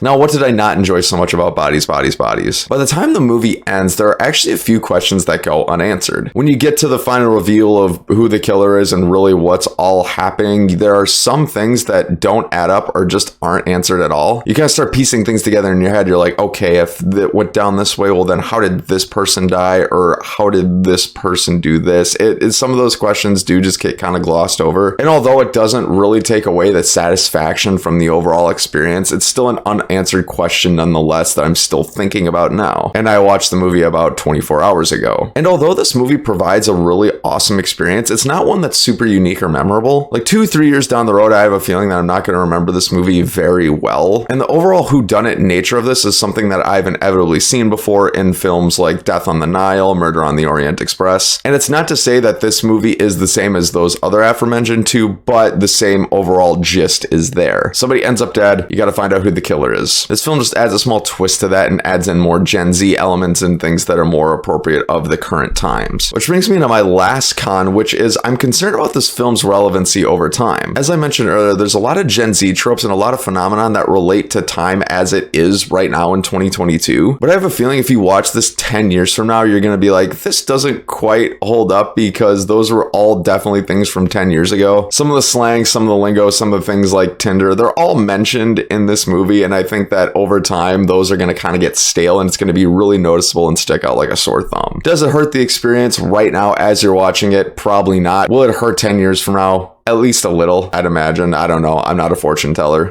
Now, what did I not enjoy so much about Bodies, Bodies, Bodies? By the time the movie ends, there are actually a few questions that go unanswered. When you get to the final reveal of who the killer is and really what's all happening, there are some things that don't add up or just aren't answered at all. You kind of start piecing things together in your head. You're like, okay, if it went down this way, well then how did this person die? Or how did this person do this? Some of those questions do just get kind of glossed over. And although it doesn't really take away the satisfaction from the overall experience, it's still an unanswered question nonetheless that I'm still thinking about now. And I watched the movie about 24 hours ago. And although this movie provides a really awesome experience, it's not one that's super unique or memorable. Like 2-3 years down the road, I have a feeling that I'm not going to remember this movie very well. And the overall whodunit nature of this is something that I've inevitably seen before in films like Death on the Nile, Murder on the Orient Express. And it's not to say that this movie is the same as those other aforementioned two, but the same overall gist is there. Somebody ends up dead, you gotta find out who the killer is. This film just adds a small twist to that and adds in more Gen Z elements and things that are more appropriate of the current times. Which brings me to my last con, which is I'm concerned about this film's relevancy over time. As I mentioned earlier, there's a lot of Gen Z tropes and a lot of phenomenon that relate to time as it is right now in 2022. But I have a feeling if you watch this 10 years from now, you're gonna be like, this doesn't quite hold up because those were all definitely things from 10 years ago. Some of the slang, some of the lingo, some of the things like Tinder, they're all mentioned in this movie, and I think that over time, those are going to kind of get stale, and it's going to be really noticeable and stick out like a sore thumb. Does it hurt the experience right now as you're watching it? Probably not. Will it hurt 10 years from now? At least a little, I'd imagine. I don't know. I'm not a fortune teller.